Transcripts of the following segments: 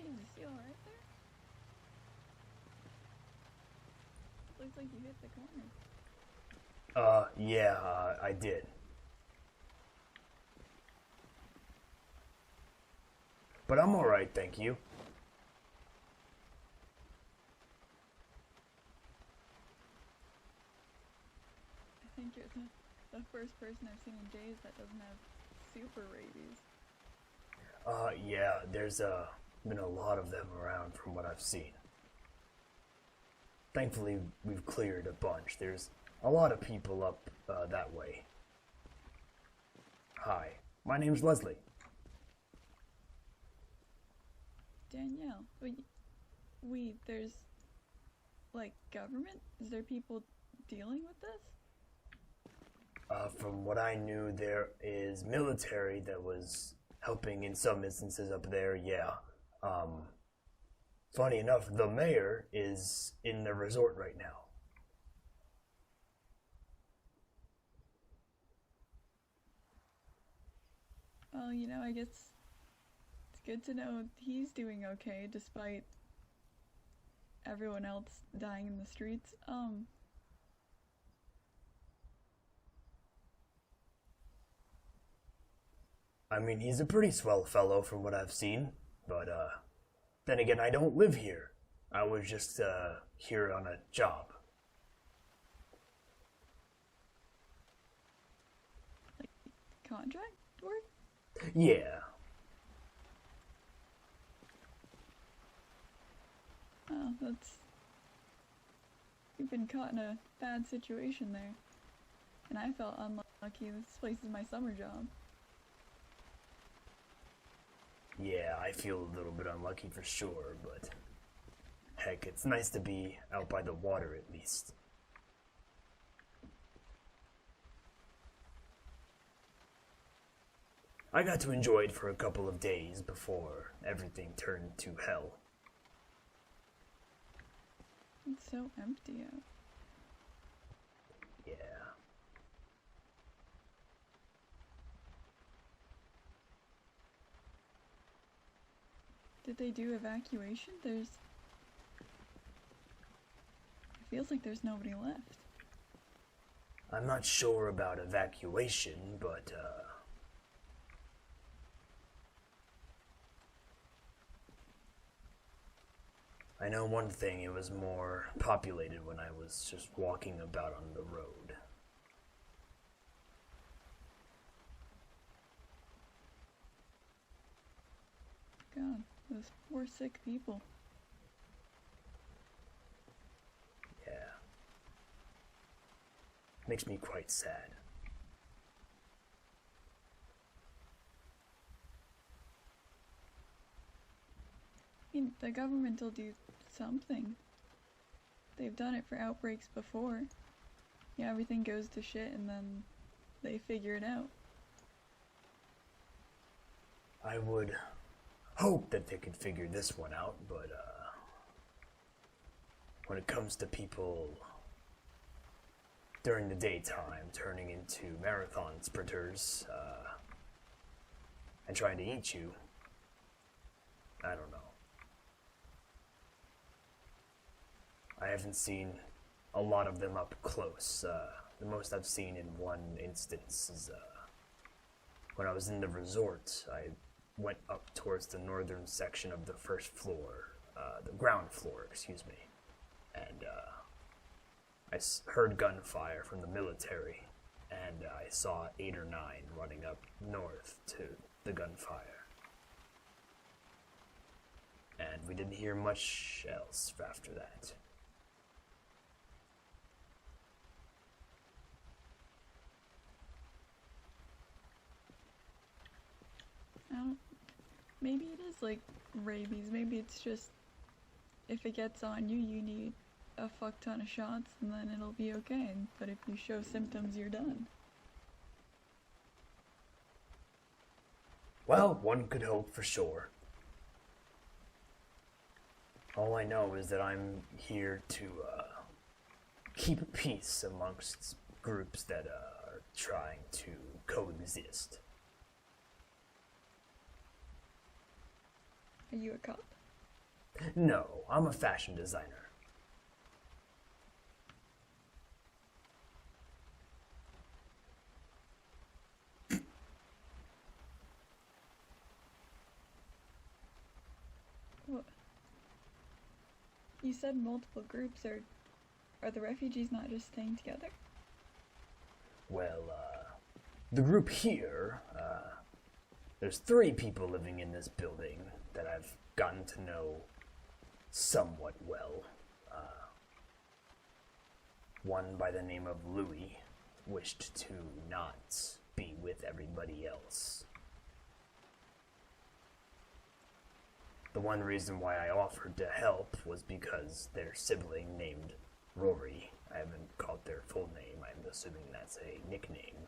Jesus, you alright there? Looks like you hit the corner. Yeah, I did. But I'm alright, thank you. I think you're the first person I've seen in days that doesn't have super rabies. Yeah, there's, been a lot of them around from what I've seen. Thankfully, we've cleared a bunch. There's a lot of people up, that way. Hi, my name's Leslie. Danielle, there's, like, government? Is there people dealing with this? From what I knew, there is military that was helping in some instances up there, yeah. Funny enough, the mayor is in the resort right now. Well, I guess it's good to know he's doing okay despite everyone else dying in the streets. I mean, he's a pretty swell fellow from what I've seen, but, then again, I don't live here. I was just, here on a job. Like, contract work? Yeah. Oh, you've been caught in a bad situation there. And I felt unlucky. This place is my summer job. Yeah, I feel a little bit unlucky for sure, but heck, it's nice to be out by the water at least. I got to enjoy it for a couple of days before everything turned to hell. It's so empty out. Yeah. Did they do evacuation? It feels like there's nobody left. I'm not sure about evacuation, but, I know one thing, it was more populated when I was just walking about on the road. God, those poor sick people. Yeah. Makes me quite sad. I mean, the government will do something. They've done it for outbreaks before. Yeah, everything goes to shit and then they figure it out. I would hope that they could figure this one out, but, when it comes to people during the daytime turning into marathon sprinters, and trying to eat you, I don't know. I haven't seen a lot of them up close. The most I've seen in one instance is, when I was in the resort. I went up towards the northern section of the first floor, the ground floor, excuse me, and I heard gunfire from the military, and I saw 8 or 9 running up north to the gunfire. And we didn't hear much else after that. Maybe it is like rabies. Maybe it's just if it gets on you, you need a fuck ton of shots and then it'll be okay. But if you show symptoms, you're done. Well, one could hope for sure. All I know is that I'm here to keep peace amongst groups that are trying to coexist. Are you a cop? No, I'm a fashion designer. What? You said multiple groups. Are the refugees not just staying together? Well, the group here, there's 3 people living in this building that I've gotten to know somewhat well. One by the name of Louis wished to not be with everybody else. The one reason why I offered to help was because their sibling named Rory, I haven't called their full name, I'm assuming that's a nickname.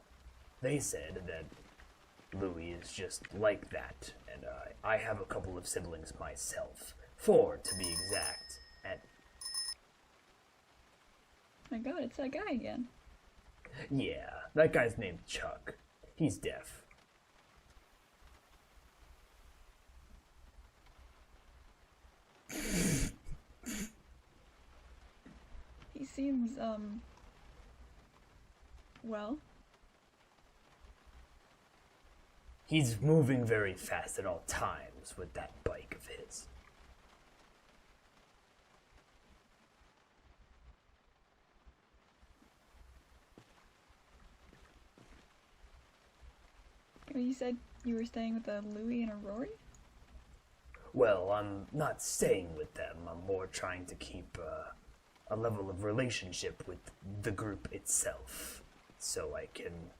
They said that Louis is just like that, and I have a couple of siblings myself, 4 to be exact, and... My god, it's that guy again. Yeah, that guy's named Chuck. He's deaf. He seems, well... He's moving very fast at all times with that bike of his. You said you were staying with a Louis and a Rory? Well, I'm not staying with them. I'm more trying to keep a level of relationship with the group itself, so I can,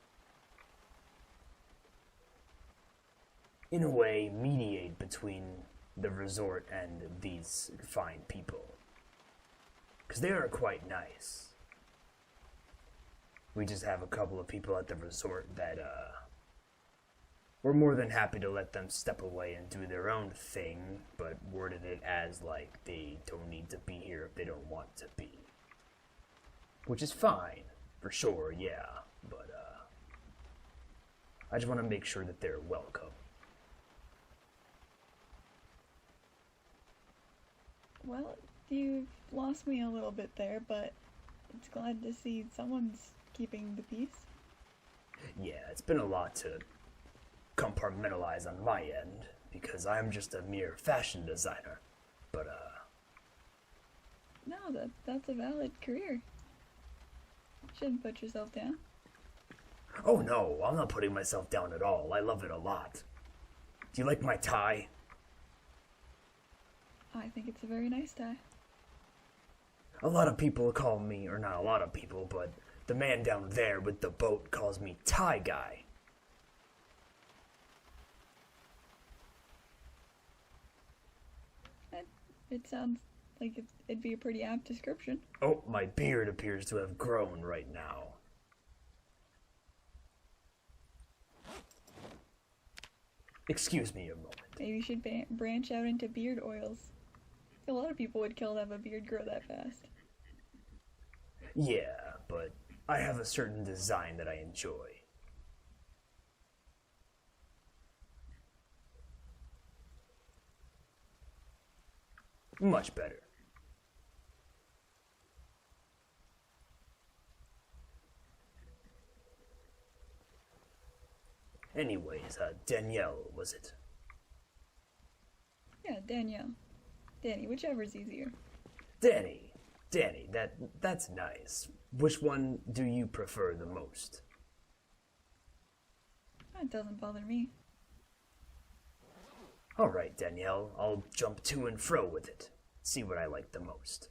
in a way, mediate between the resort and these fine people. Because they are quite nice. We just have a couple of people at the resort that, we're more than happy to let them step away and do their own thing, but worded it as like they don't need to be here if they don't want to be. Which is fine, for sure, yeah, but I just want to make sure that they're welcome. Well, you've lost me a little bit there, but it's glad to see someone's keeping the peace. Yeah, it's been a lot to compartmentalize on my end, because I'm just a mere fashion designer, but No, that's a valid career. Shouldn't put yourself down. Oh no, I'm not putting myself down at all. I love it a lot. Do you like my tie? I think it's a very nice tie. A lot of people call me, or not a lot of people, but the man down there with the boat calls me Tie Guy. It sounds like it'd be a pretty apt description. Oh, my beard appears to have grown right now. Excuse me a moment. Maybe you should branch out into beard oils. A lot of people would kill to have a beard grow that fast. Yeah, but I have a certain design that I enjoy. Much better. Anyways, Danielle, was it? Yeah, Danielle. Danny, whichever's easier. Danny, that's nice. Which one do you prefer the most? That doesn't bother me. Alright, Danielle, I'll jump to and fro with it. See what I like the most.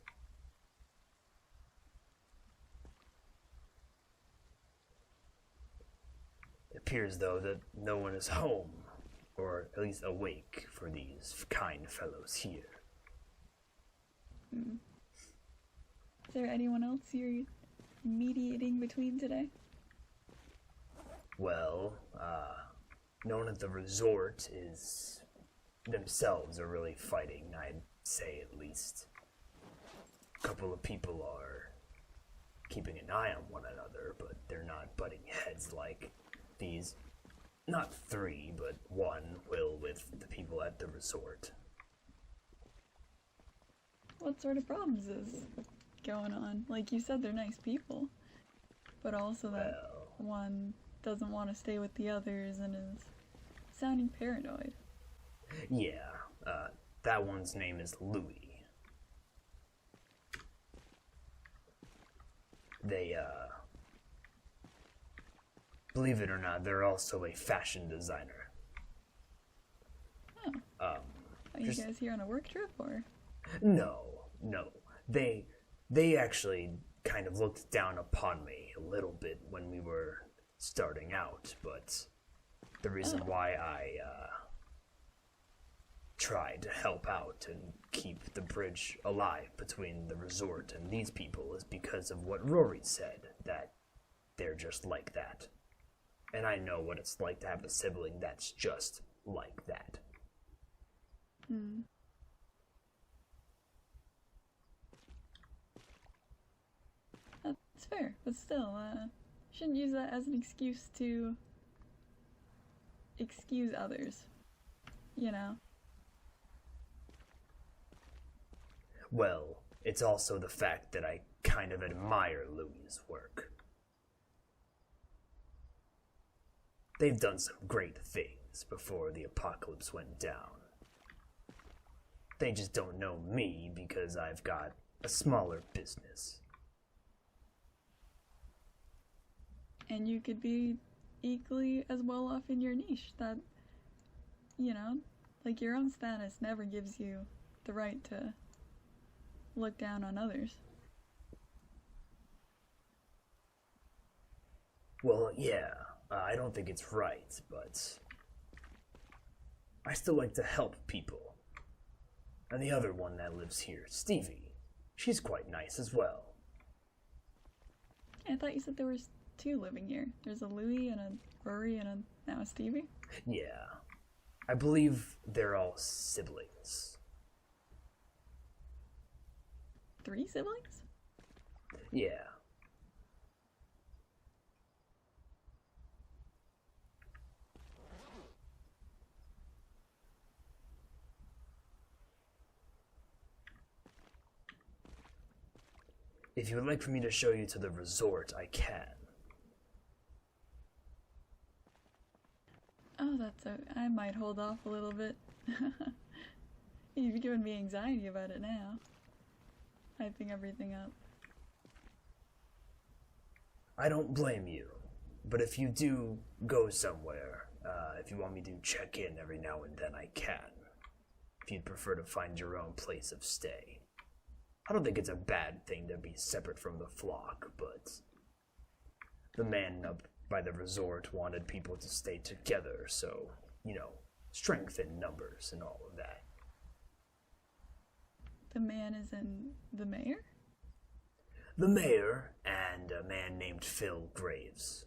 It appears, though, that no one is home, or at least awake for these kind fellows here. Is there anyone else you're mediating between today? Well, no one at the resort is themselves are really fighting, I'd say at least. A couple of people are keeping an eye on one another, but they're not butting heads like these, not 3, but 1 will with the people at the resort. what sort of problems is going on? Like you said, they're nice people, but also that one doesn't want to stay with the others and is sounding paranoid. Yeah, that one's name is Louis. They, believe it or not, they're also a fashion designer. Oh. Are you guys here on a work trip, or? No. They actually kind of looked down upon me a little bit when we were starting out, but the reason why I, tried to help out and keep the bridge alive between the resort and these people is because of what Rory said, that they're just like that. And I know what it's like to have a sibling that's just like that. That's fair, but still, shouldn't use that as an excuse to excuse others, you know? Well, it's also the fact that I kind of admire Louis' work. They've done some great things before the apocalypse went down. They just don't know me because I've got a smaller business. And you could be equally as well off in your niche. That, you know, like your own status never gives you the right to look down on others. Well, yeah, I don't think it's right, but I still like to help people. And the other one that lives here, Stevie, she's quite nice as well. I thought you said there was two living here. There's a Louie and a Rory and now a Stevie? Yeah, I believe they're all siblings. 3 siblings? Yeah. If you would like for me to show you to the resort, I can. Oh, I might hold off a little bit. You've given me anxiety about it now. Hyping everything up. I don't blame you, but if you do go somewhere, if you want me to check in every now and then, I can. If you'd prefer to find your own place of stay. I don't think it's a bad thing to be separate from the flock, but the man up by the resort wanted people to stay together, so, you know, strength in numbers and all of that. The man is in the mayor? The mayor and a man named Phil Graves.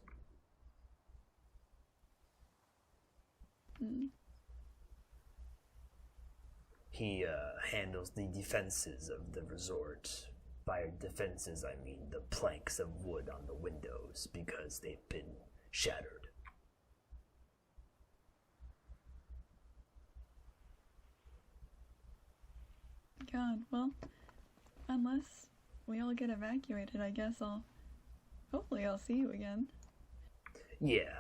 He handles the defenses of the resort. By defenses, I mean the planks of wood on the windows because they've been shattered. God, well, unless we all get evacuated, I guess hopefully I'll see you again. Yeah,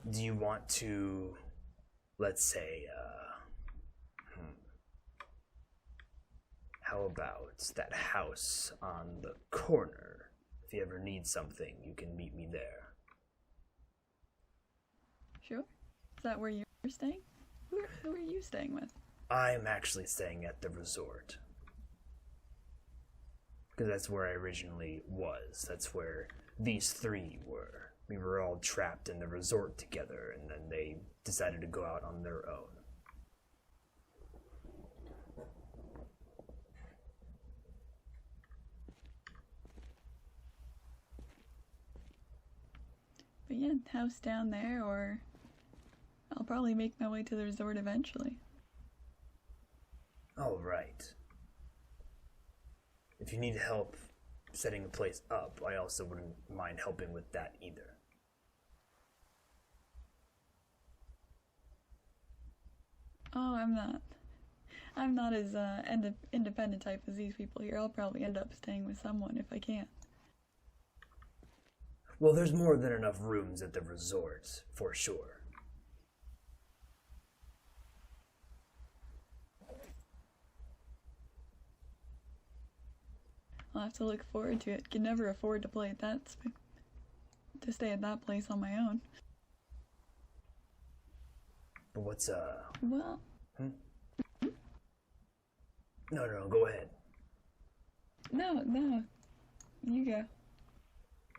do you want to, let's say, how about that house on the corner? If you ever need something, you can meet me there. Sure. Is that where you're staying? Who are you staying with? I'm actually staying at the resort. Because that's where I originally was. That's where these 3 were. We were all trapped in the resort together, and then they decided to go out on their own. But yeah, house down there, or I'll probably make my way to the resort eventually. All right. If you need help setting the place up, I also wouldn't mind helping with that either. Oh, I'm not I'm not as independent type as these people here. I'll probably end up staying with someone if I can't. Well, there's more than enough rooms at the resort, for sure. I'll have to look forward to it. Can never afford to play at to stay at that place on my own. But what's, Well... No, go ahead. No. You go.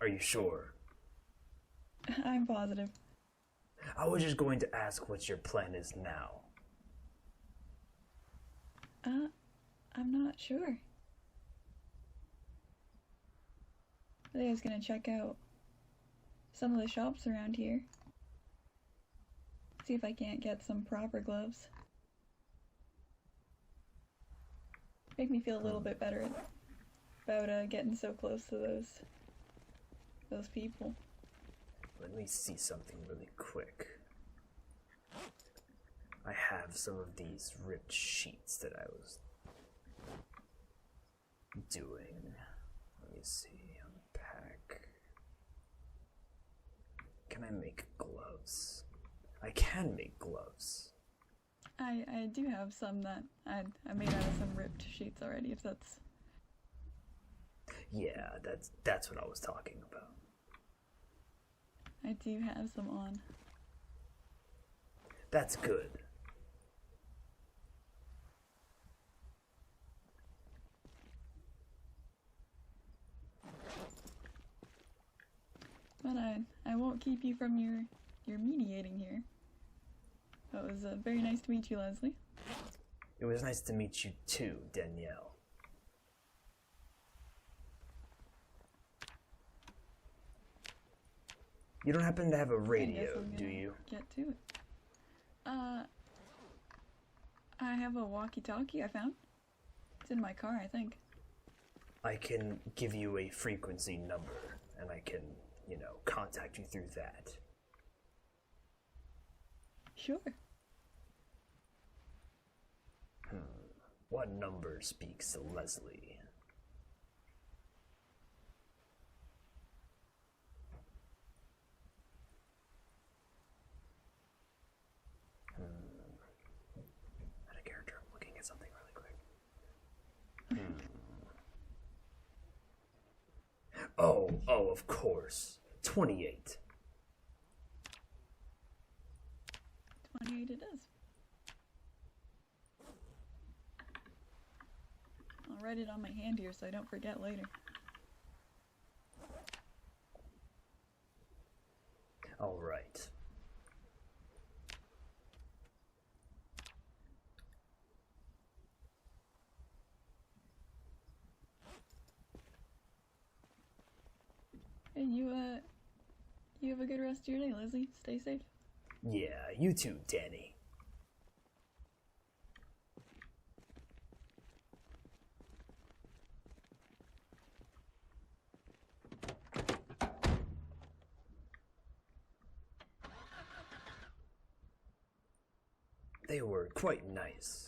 Are you sure? I'm positive. I was just going to ask what your plan is now. I'm not sure. I think I was gonna check out some of the shops around here. See if I can't get some proper gloves. Make me feel a little bit better about getting so close to those people. Let me see something really quick. I have some of these ripped sheets that I was doing. Let me see. Unpack. Can I make gloves? I can make gloves. I do have some that I made out of some ripped sheets already, if that's... Yeah, that's what I was talking about. I do have some on. That's good. But I won't keep you from your mediating here. It was very nice to meet you, Leslie. It was nice to meet you too, Danielle. You don't happen to have a radio, do you? Get to it. I have a walkie-talkie I found. It's in my car, I think. I can give you a frequency number, and I can, contact you through that. Sure. What number speaks to Leslie? Out of character, I'm looking at something really quick. Oh, of course. 28. 28 it is. I'll write it on my hand here so I don't forget later. All right. Hey, you have a good rest of your day, Leslie. Stay safe. Yeah, you too, Danny. They were quite nice.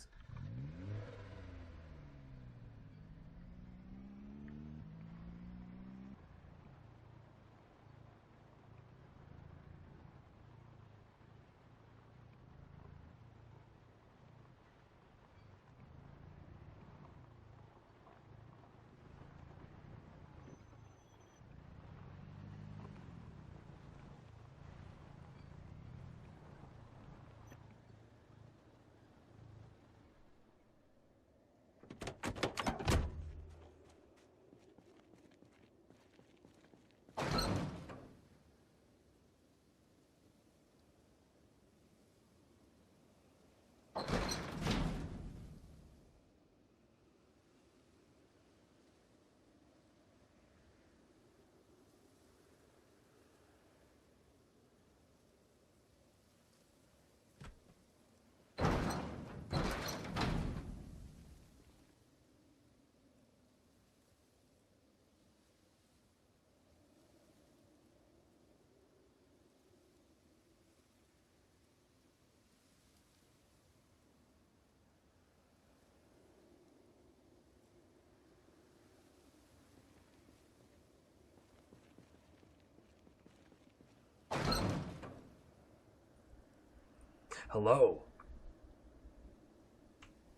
Hello.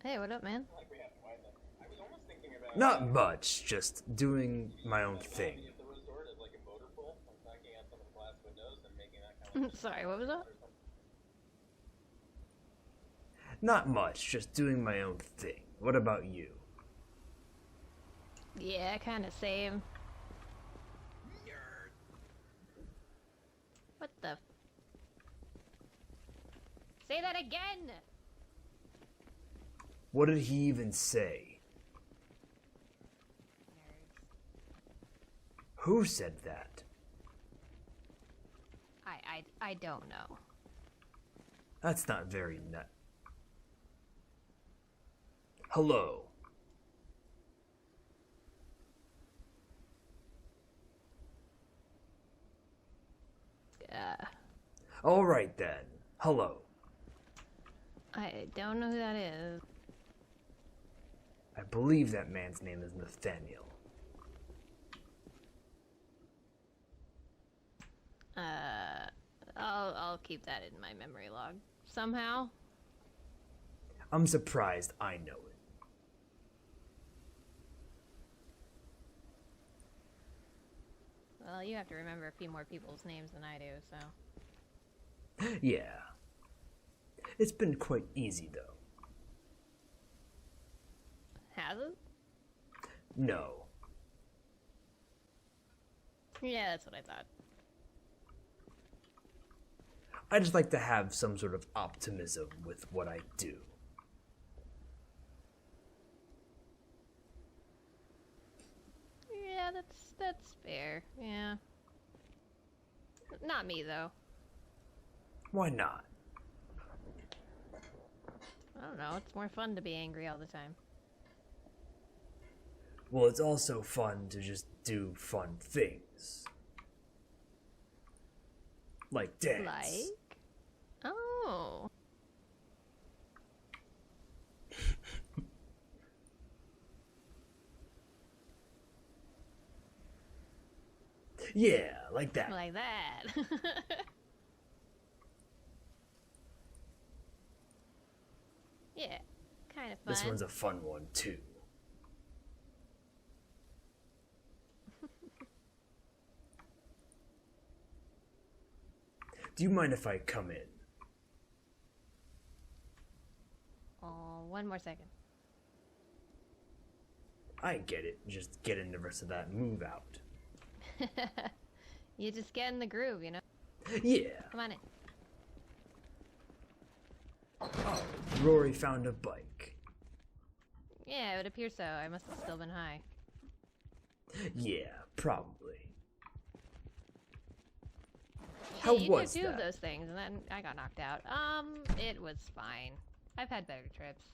Hey, what up, man? Not much, just doing my own thing. Sorry, what was that? Not much, just doing my own thing. What about you? Yeah, kind of same. What the? Say that again! What did he even say? Nerds. Who said that? I don't know. That's not very nut. Hello. All right then. Hello. I don't know who that is. I believe that man's name is Nathaniel. I'll keep that in my memory log somehow. I'm surprised I know it. Well, you have to remember a few more people's names than I do, so. Yeah. It's been quite easy, though. Has it? No. Yeah, that's what I thought. I just like to have some sort of optimism with what I do. Yeah, that's fair. Yeah. Not me though. Why not? I don't know. It's more fun to be angry all the time. Well, it's also fun to just do fun things. Like dance. Like? Oh. Yeah, like that. Like that. Yeah, kind of fun. This one's a fun one, too. Do you mind if I come in? Oh, one more second. I get it. Just getting the rest of that move out. You just get in the groove, you know? Yeah. Come on in. Oh, Rory found a bike. Yeah, it would appear so. I must have still been high. Yeah, probably. Hey, How you was did two that? of those things, and then I got knocked out. It was fine. I've had better trips.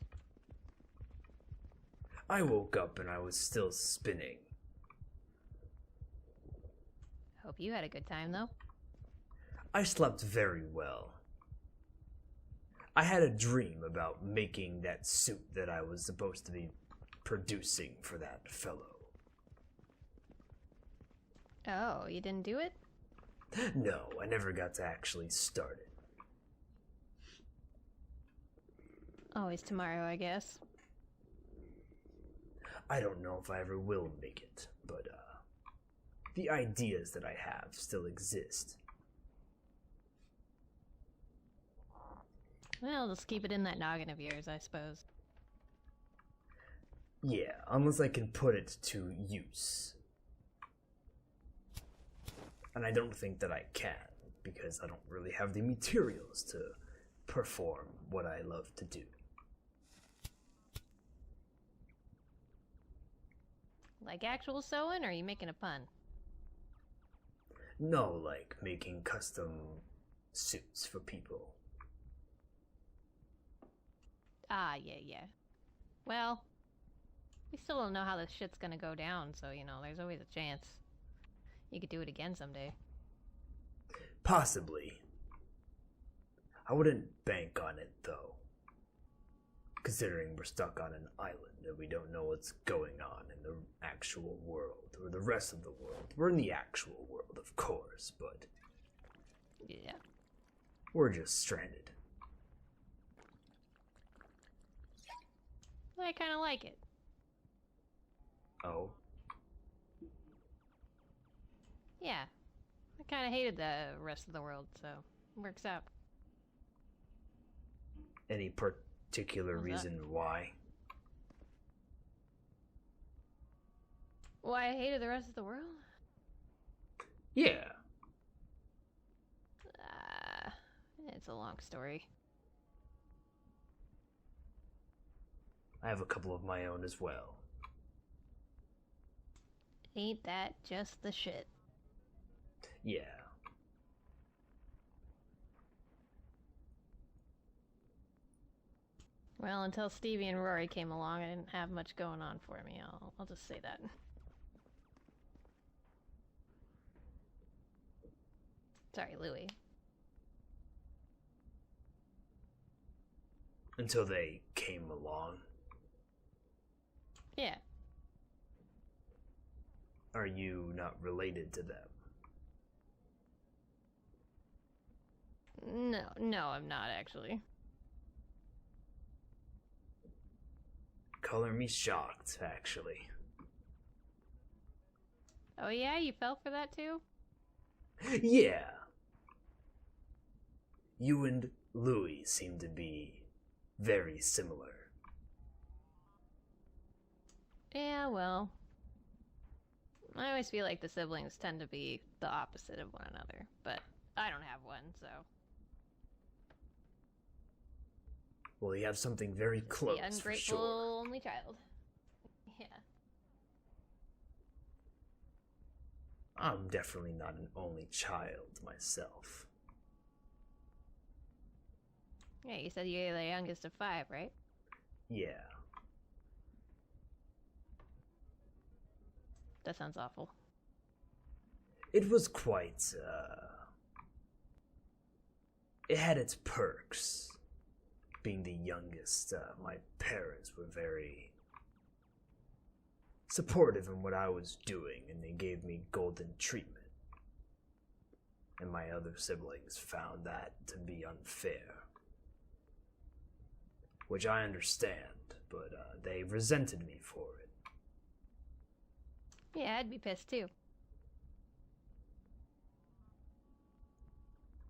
I woke up and I was still spinning. Hope you had a good time, though. I slept very well. I had a dream about making that suit that I was supposed to be producing for that fellow. Oh, you didn't do it? No, I never got to actually start it. Always tomorrow, I guess. I don't know if I ever will make it, but the ideas that I have still exist. Well, just keep it in that noggin of yours, I suppose. Yeah, unless I can put it to use. And I don't think that I can, because I don't really have the materials to perform what I love to do. Like actual sewing, or are you making a pun? No, like making custom suits for people. Ah, yeah. Well, we still don't know how this shit's gonna go down, so, you know, there's always a chance. You could do it again someday. Possibly. I wouldn't bank on it, though. Considering we're stuck on an island and we don't know what's going on in the actual world, or the rest of the world. We're in the actual world, of course, but Yeah. we're just stranded. I kind of like it. Oh? Yeah. I kind of hated the rest of the world, so it works out. Any particular reason why? Why I hated the rest of the world? Yeah. It's a long story. I have a couple of my own as well. Ain't that just the shit? Yeah. Well, until Stevie and Rory came along, I didn't have much going on for me. I'll just say that. Sorry, Louie. Until they came along. Yeah. Are you not related to them? No, I'm not actually. Color me shocked, actually. Oh yeah, you fell for that too? Yeah. You and Louis seem to be very similar. Yeah, well. I always feel like the siblings tend to be the opposite of one another, but I don't have one, so. Well, you have something very close, The ungrateful for sure. only child. Yeah. I'm definitely not an only child myself. Yeah, you said you're the youngest of 5, right? Yeah. That sounds awful. It was quite, it had its perks. Being the youngest, my parents were very supportive in what I was doing, and they gave me golden treatment. And my other siblings found that to be unfair. Which I understand, but they resented me for it. Yeah, I'd be pissed too.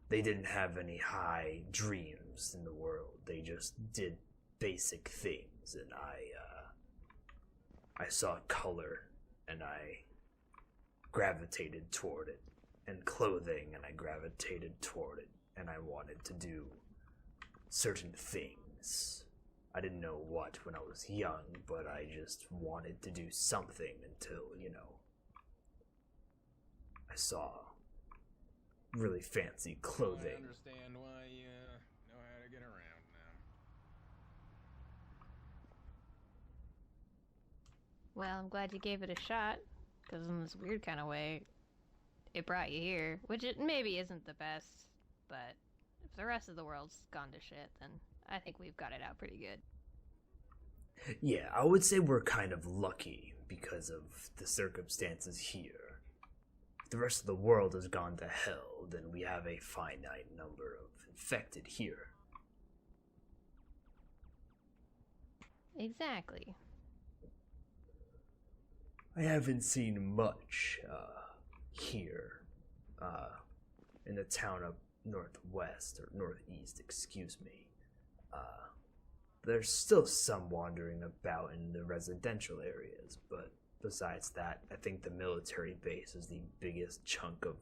They didn't have any high dreams in the world. They just did basic things, and I saw color, and I gravitated toward it, and clothing, and I gravitated toward it, and I wanted to do certain things. I didn't know what when I was young, but I just wanted to do something until, I saw really fancy clothing. I understand why you know how to get around now. Well, I'm glad you gave it a shot, because in this weird kind of way, it brought you here, which it maybe isn't the best, but if the rest of the world's gone to shit, then I think we've got it out pretty good. Yeah, I would say we're kind of lucky because of the circumstances here. If the rest of the world has gone to hell, then we have a finite number of infected here. Exactly. I haven't seen much here in the town up northwest, or northeast, excuse me. There's still some wandering about in the residential areas, but besides that, I think the military base is the biggest chunk of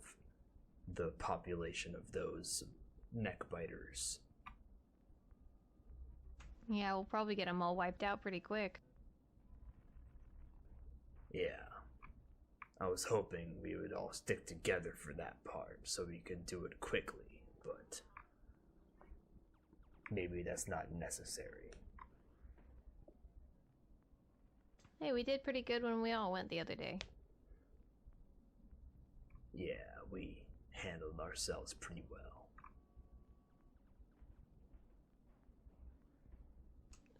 the population of those neckbiters. Yeah, we'll probably get them all wiped out pretty quick. Yeah. I was hoping we would all stick together for that part so we could do it quickly, but maybe that's not necessary. Hey, we did pretty good when we all went the other day. Yeah, we handled ourselves pretty well.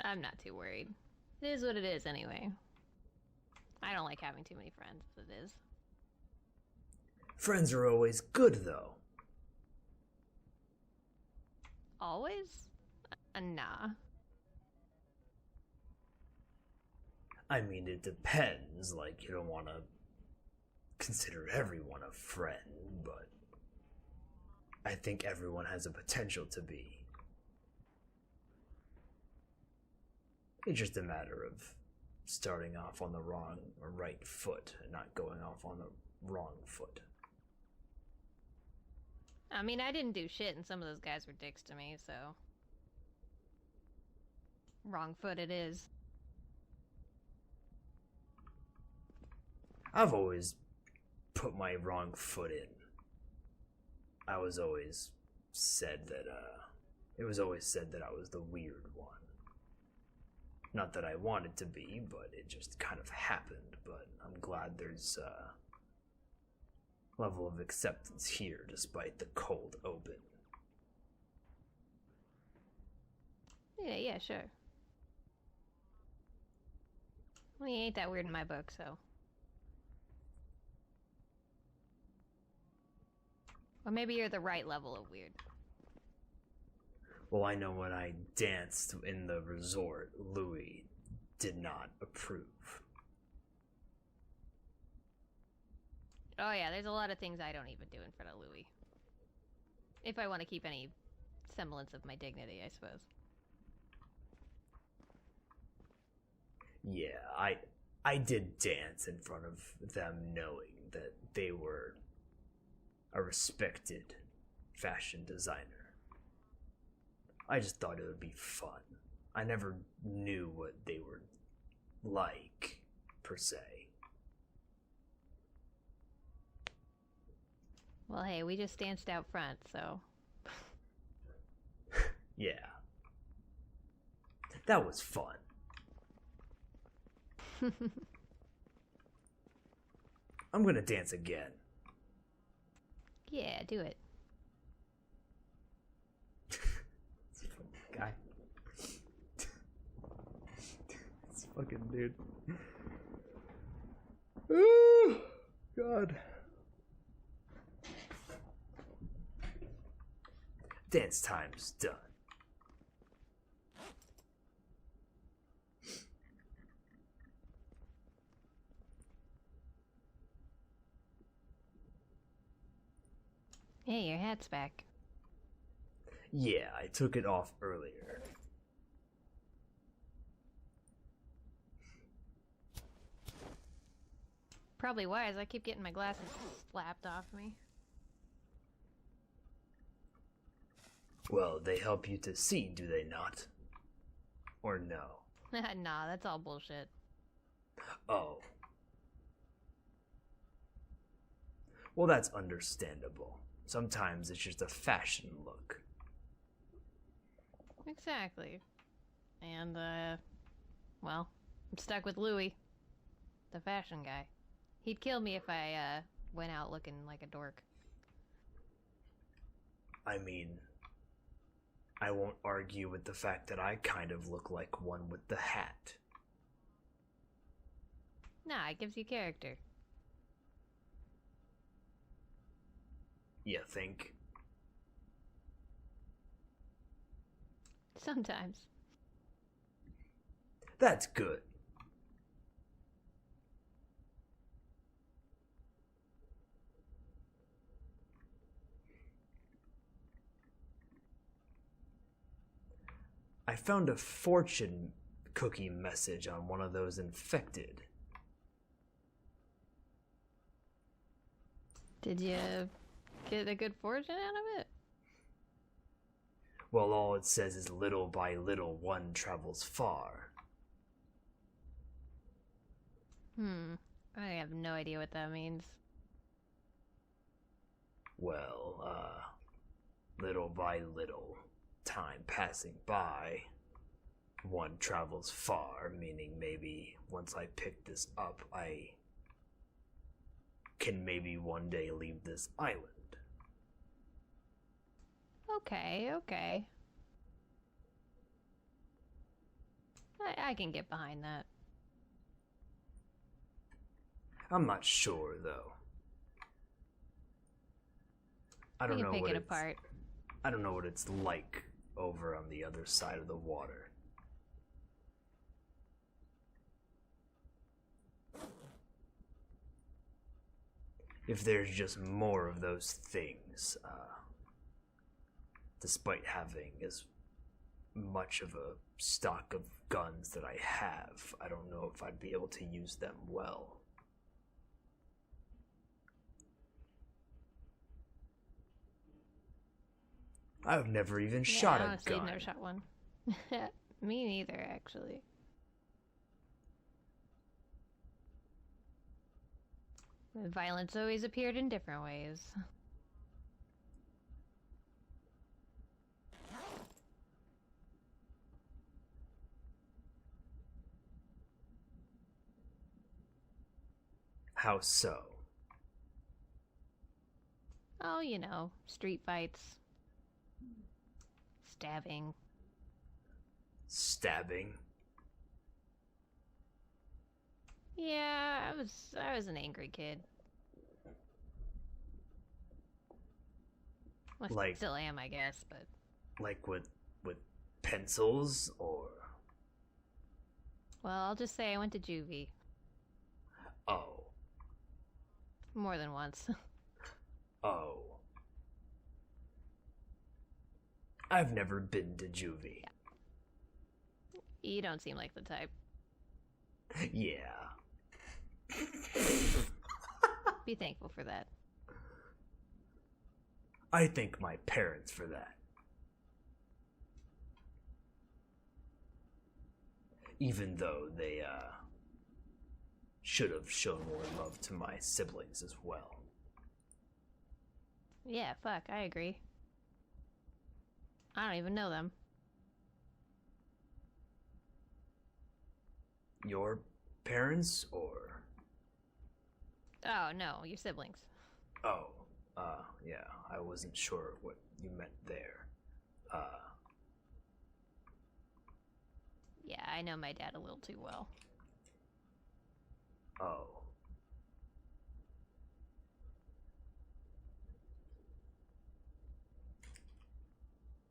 I'm not too worried. It is what it is anyway. I don't like having too many friends, as it is. Friends are always good, though. Always? Nah. I mean, it depends. Like, you don't want to consider everyone a friend, but I think everyone has a potential to be. It's just a matter of starting off on the wrong or right foot and not going off on the wrong foot. I mean, I didn't do shit, and some of those guys were dicks to me, so... Wrong foot it is. I've always put my wrong foot in. I was always said that, it was always said that I was the weird one. Not that I wanted to be, but it just kind of happened. But I'm glad there's a level of acceptance here despite the cold open. Yeah, sure. Well, you ain't that weird in my book, so... Or maybe you're the right level of weird. Well, I know when I danced in the resort, Louis did not approve. Oh yeah, there's a lot of things I don't even do in front of Louis. If I want to keep any semblance of my dignity, I suppose. Yeah, I did dance in front of them knowing that they were a respected fashion designer. I just thought it would be fun. I never knew what they were like, per se. Well, hey, we just danced out front, so... Yeah. That was fun. I'm gonna dance again. Yeah, do it. Guy. This fucking dude. Oh, God. Dance time's done. Hey, your hat's back. Yeah, I took it off earlier. Probably wise, I keep getting my glasses slapped off me. Well, they help you to see, do they not? Or no? Nah, that's all bullshit. Oh. Well, that's understandable. Sometimes it's just a fashion look. Exactly. And, well, I'm stuck with Louis, the fashion guy. He'd kill me if I, went out looking like a dork. I mean, I won't argue with the fact that I kind of look like one with the hat. Nah, it gives you character. You think? Sometimes. That's good. I found a fortune cookie message on one of those infected. Did you get a good fortune out of it? Well, all it says is little by little one travels far. I have no idea what that means. Well, little by little, time passing by, one travels far, meaning maybe once I pick this up, I can maybe one day leave this island. Okay. I can get behind that. I'm not sure, though. I don't know pick what it it's, apart. I don't know what it's like over on the other side of the water. if there's just more of those things, despite having as much of a stock of guns that I have, I don't know if I'd be able to use them well. I've never even shot a honestly, gun. I've never shot one. Me neither, actually. Violence always appeared in different ways. How so? Oh, you know, street fights. Stabbing. Stabbing? Yeah, I was an angry kid. Well, Like- still am, I guess, but Like with pencils, or... well, I'll just say I went to juvie Oh. more than once. Oh. I've never been to juvie. You don't seem like the type. Yeah. Be thankful for that. I thank my parents for that. Even though they, should have shown more love to my siblings as well. Yeah, fuck, I agree. I don't even know them. Your parents, or... Oh, no, your siblings. Oh, yeah, I wasn't sure what you meant there. Yeah, I know my dad a little too well. Oh.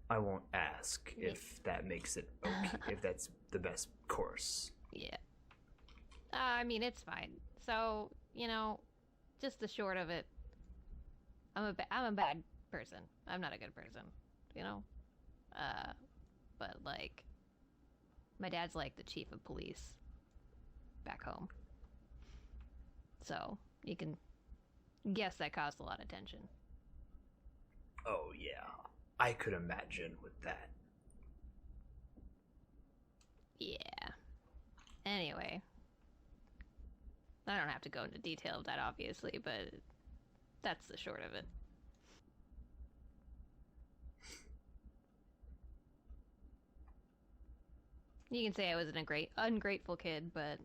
I won't ask if that makes it okay, if that's the best course. Yeah. I mean, it's fine. So, you know, just the short of it, I'm a bad person. I'm not a good person, you know? But, like, my dad's, like, the chief of police back home. So, you can guess that caused a lot of tension. Oh, yeah. I could imagine with that. Yeah. Anyway. I don't have to go into detail of that, obviously, but that's the short of it. You can say I was an ungrateful kid, but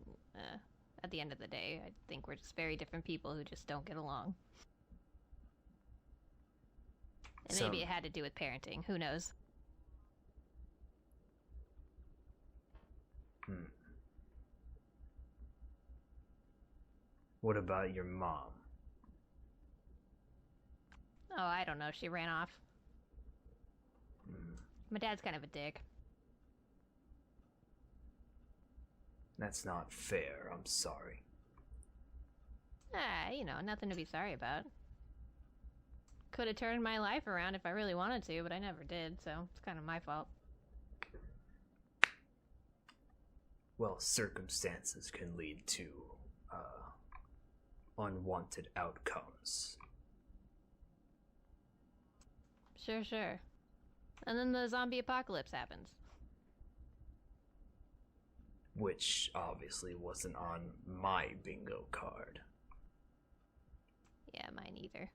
at the end of the day, I think we're just very different people who just don't get along. And maybe it had to do with parenting. Who knows? What about your mom? Oh, I don't know. She ran off. My dad's kind of a dick. That's not fair. I'm sorry. You know, nothing to be sorry about. Could have turned my life around if I really wanted to, but I never did, so it's kind of my fault. Well, circumstances can lead to, unwanted outcomes. Sure. And then the zombie apocalypse happens. Which obviously wasn't on my bingo card. Yeah, mine either.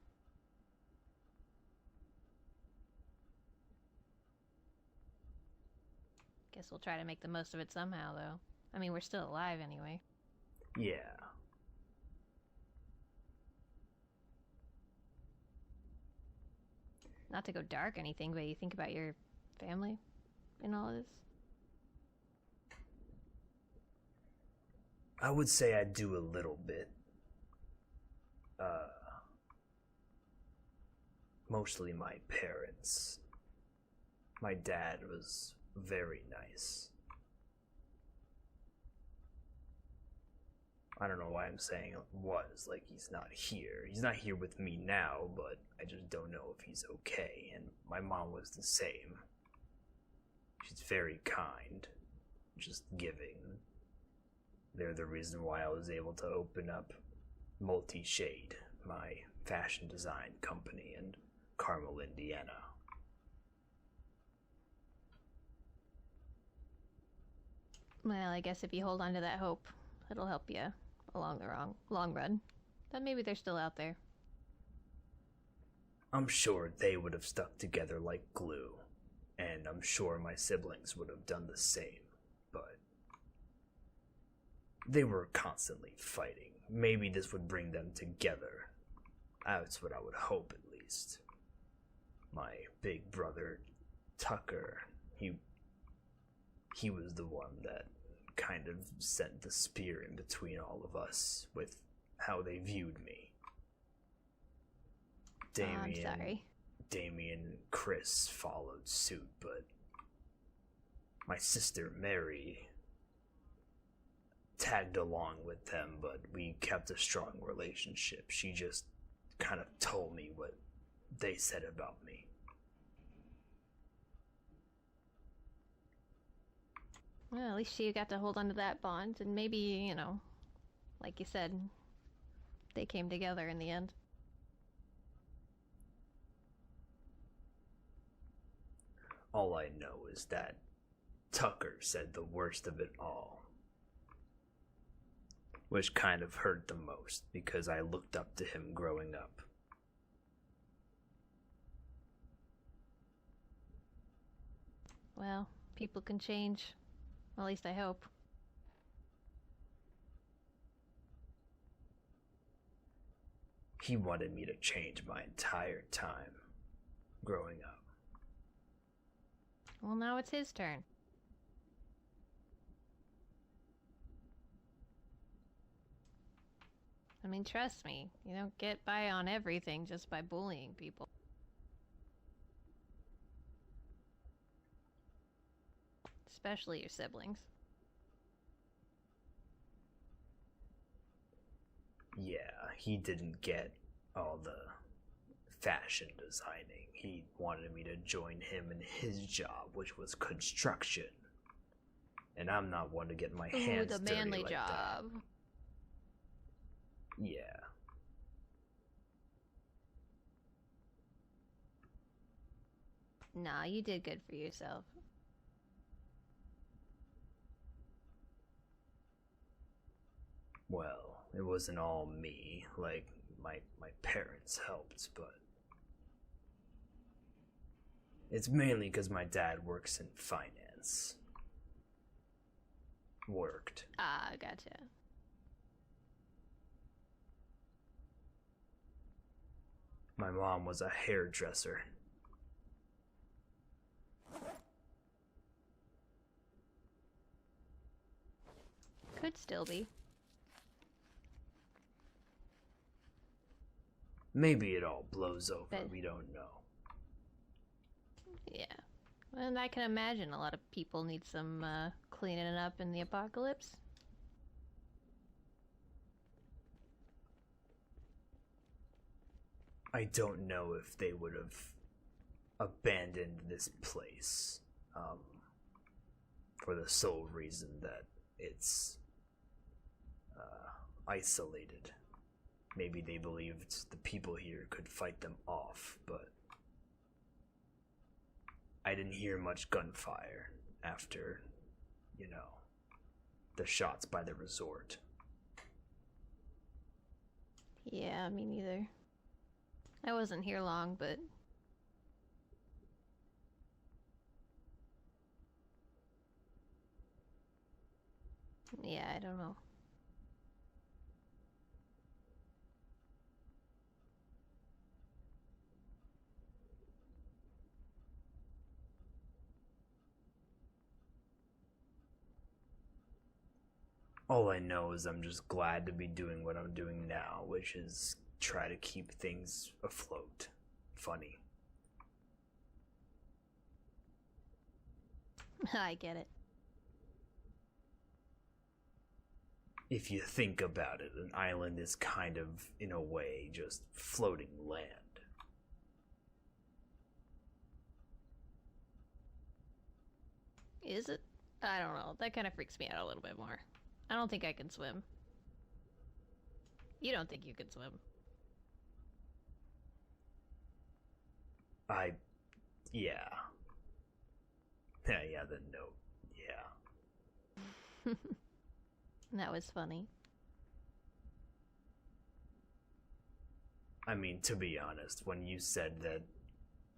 Guess we'll try to make the most of it somehow, though. I mean, we're still alive anyway. Yeah. Not to go dark or anything, but you think about your family in all this? I would say I do a little bit. Mostly my parents. My dad was very nice. I don't know why I'm saying was, like he's not here. He's not here with me now, but I just don't know if he's okay, and my mom was the same. She's very kind, just giving. They're the reason why I was able to open up Multi-Shade, my fashion design company in Carmel, Indiana. Well, I guess if you hold on to that hope, it'll help you along the long run. Then maybe they're still out there. I'm sure they would have stuck together like glue, and I'm sure my siblings would have done the same, but they were constantly fighting. Maybe this would bring them together. That's what I would hope, at least. My big brother, Tucker, he was the one that kind of sent the spear in between all of us with how they viewed me. I'm sorry. Damien and Chris followed suit, but my sister Mary tagged along with them, but we kept a strong relationship. She just kind of told me what they said about me. Well, at least you got to hold on to that bond, and maybe, you know, like you said, they came together in the end. All I know is that Tucker said the worst of it all, which kind of hurt the most because I looked up to him growing up. Well, people can change. At least I hope. He wanted me to change my entire time growing up. Well, now it's his turn. I mean, trust me, you don't get by on everything just by bullying people. Especially your siblings. Yeah, he didn't get all the fashion designing. He wanted me to join him in his job, which was construction. And I'm not one to get my hands the dirty manly like job. that. Yeah. Nah, you did good for yourself. Well, it wasn't all me. Like, my parents helped, but it's mainly because my dad works in finance. Worked. Ah, gotcha. My mom was a hairdresser. Could still be. Maybe it all blows over, But- we don't know. Yeah. And I can imagine a lot of people need some cleaning up in the apocalypse. I don't know if they would have abandoned this place for the sole reason that it's isolated. Maybe they believed the people here could fight them off, but I didn't hear much gunfire after, the shots by the resort. Yeah, me neither. I wasn't here long, but... yeah, I don't know. All I know is I'm just glad to be doing what I'm doing now, which is try to keep things afloat. Funny. I get it. If you think about it, an island is kind of, in a way, just floating land. Is it? I don't know. That kind of freaks me out a little bit more. I don't think I can swim. You don't think you can swim? Yeah. Yeah, then no. Yeah. That was funny. I mean, to be honest, when you said that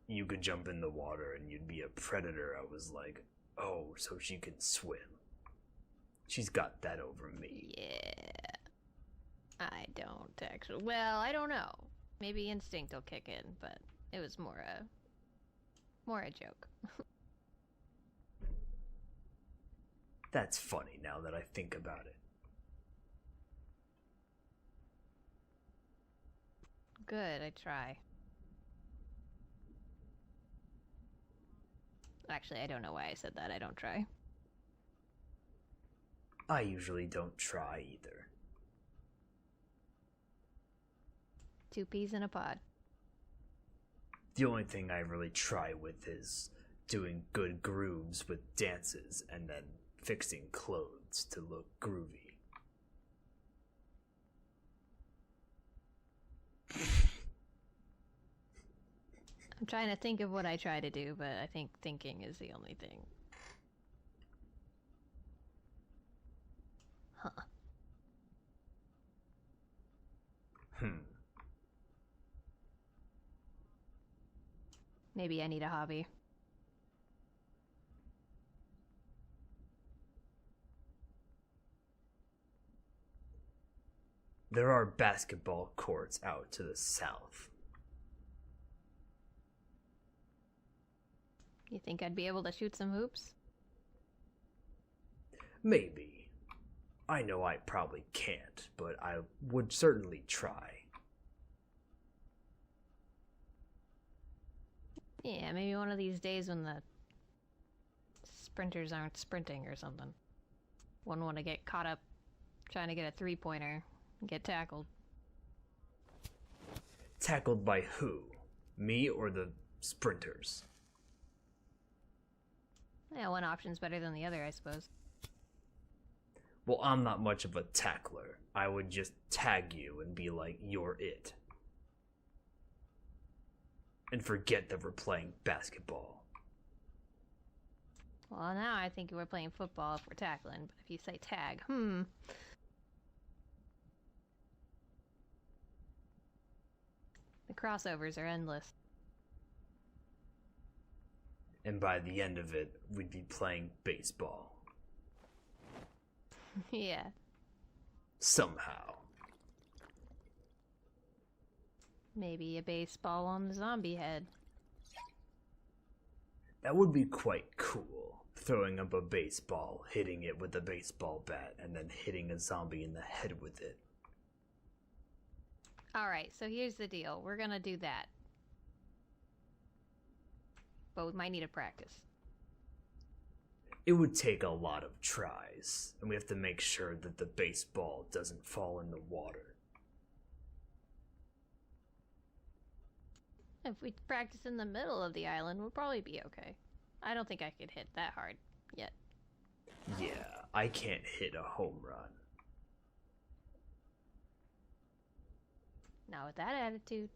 you could jump in the water and you'd be a predator, I was like, oh, so she can swim. She's got that over me. Yeah. I don't actually. Well, I don't know. Maybe instinct will kick in, but it was more a joke. That's funny now that I think about it. Good, I try. Actually, I don't know why I said that. I don't try. I usually don't try either. 2 peas in a pod. The only thing I really try with is doing good grooves with dances and then fixing clothes to look groovy. I'm trying to think of what I try to do, but I think thinking is the only thing. Huh. Maybe I need a hobby. There are basketball courts out to the south. You think I'd be able to shoot some hoops? Maybe. I know I probably can't, but I would certainly try. Yeah, maybe one of these days when the sprinters aren't sprinting or something. Wouldn't want to get caught up trying to get a 3-pointer and get tackled. Tackled by who? Me or the sprinters? Yeah, one option's better than the other, I suppose. Well, I'm not much of a tackler. I would just tag you and be like, you're it. And forget that we're playing basketball. Well, now I think we're playing football if we're tackling, but if you say tag, The crossovers are endless. And by the end of it, we'd be playing baseball. Yeah. Somehow. Maybe a baseball on the zombie head. That would be quite cool. Throwing up a baseball, hitting it with a baseball bat, and then hitting a zombie in the head with it. Alright, so here's the deal. We're gonna do that. But we might need to practice. It would take a lot of tries, and we have to make sure that the baseball doesn't fall in the water. If we practice in the middle of the island, we'll probably be okay. I don't think I could hit that hard yet. Yeah, I can't hit a home run. Not with that attitude.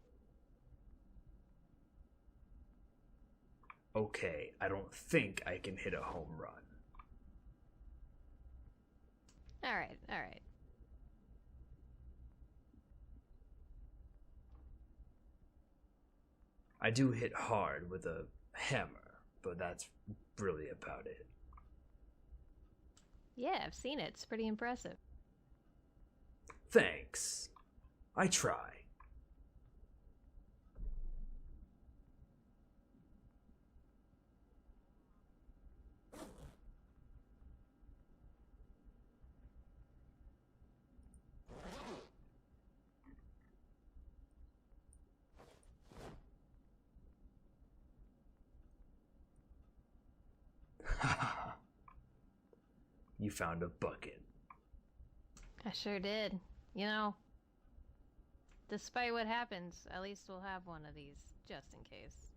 Okay, I don't think I can hit a home run. Alright, alright. I do hit hard with a hammer, but that's really about it. Yeah, I've seen it. It's pretty impressive. Thanks. I try. You found a bucket. I sure did. You know, despite what happens, at least we'll have one of these, just in case.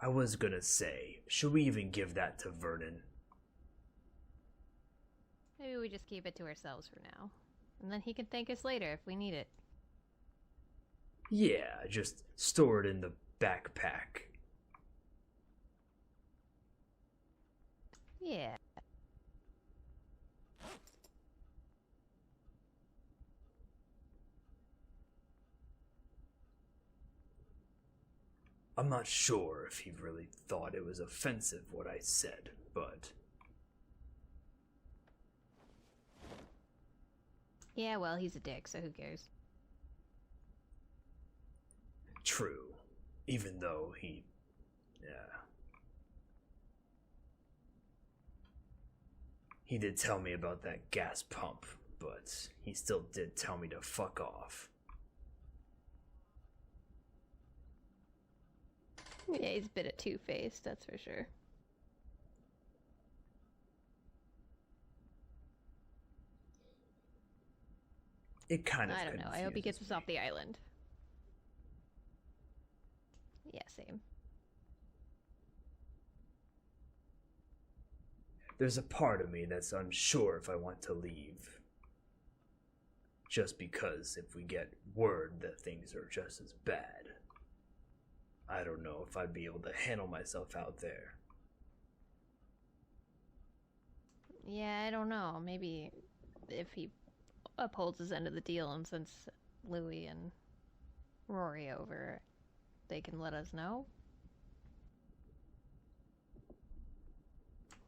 I was gonna say, should we even give that to Vernon? Maybe we just keep it to ourselves for now. And then he can thank us later if we need it. Yeah, just store it in the backpack. Yeah. I'm not sure if he really thought it was offensive what I said, but... Yeah, well, he's a dick, so who cares? True. Even though he... yeah. He did tell me about that gas pump, but he still did tell me to fuck off. Yeah, he's a bit of two-faced, that's for sure. It kind of I don't know. I hope he gets us off the island. Yeah, same. There's a part of me that's unsure if I want to leave. Just because if we get word that things are just as bad, I don't know if I'd be able to handle myself out there. Yeah, I don't know. Maybe if he upholds his end of the deal and sends Louie and Rory over, they can let us know.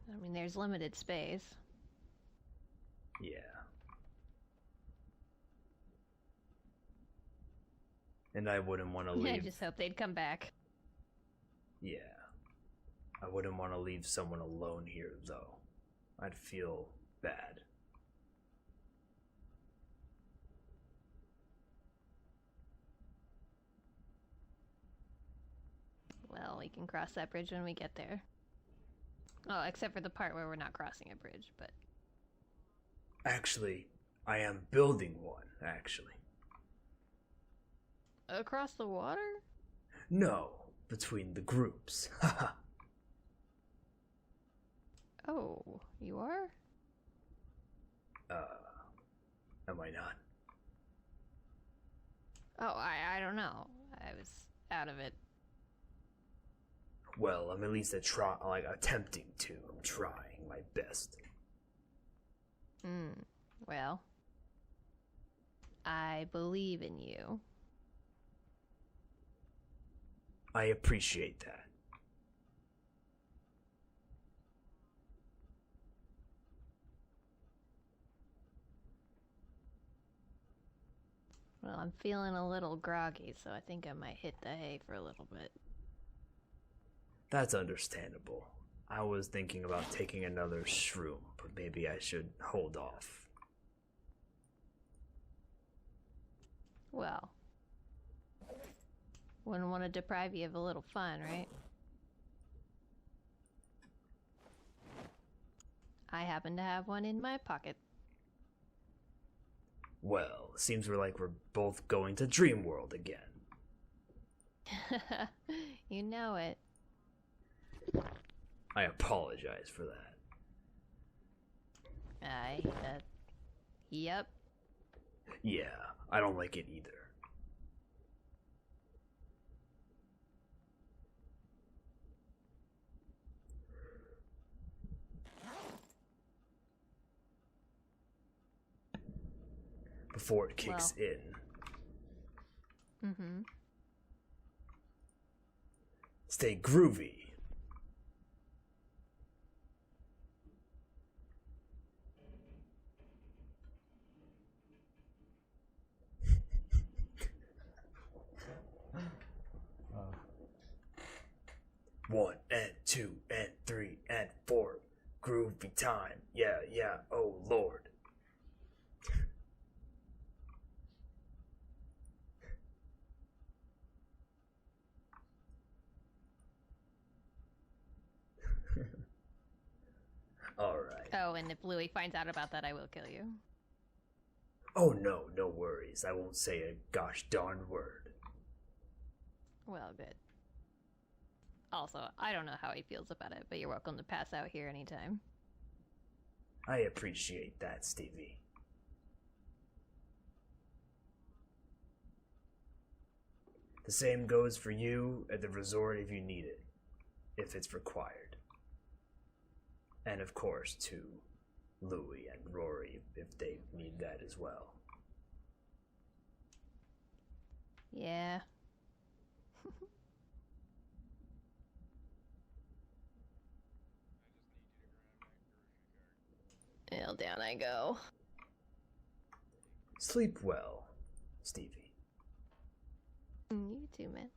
I mean, there's limited space. Yeah. And I wouldn't want to leave. I just hope they'd come back. Yeah. I wouldn't want to leave someone alone here, though. I'd feel bad. Well, we can cross that bridge when we get there. Oh, except for the part where we're not crossing a bridge, but... Actually, I am building one, actually. Across the water? No, between the groups. Haha. Oh, you are? Am I not? Oh, I don't know. I was out of it. Well, I'm at least attempting to. I'm trying my best. Well, I believe in you. I appreciate that. Well, I'm feeling a little groggy, so I think I might hit the hay for a little bit. That's understandable. I was thinking about taking another shroom, but maybe I should hold off. Well, wouldn't want to deprive you of a little fun, right? I happen to have one in my pocket. Well, seems we're both going to Dream World again. You know it. I apologize for that. Yep. Yeah, I don't like it either. Before it kicks in. Mm-hmm. Stay groovy. One and two and three and four. Groovy time. Yeah, yeah, oh Lord. Alright. Oh, and if Louis finds out about that, I will kill you. Oh no, no worries. I won't say a gosh darn word. Well, good. Also, I don't know how he feels about it, but you're welcome to pass out here anytime. I appreciate that, Stevie. The same goes for you at the resort if you need it, if it's required. And of course, to Louie and Rory if they need that as well. Yeah. Well, down I go. Sleep well, Stevie. You too, man.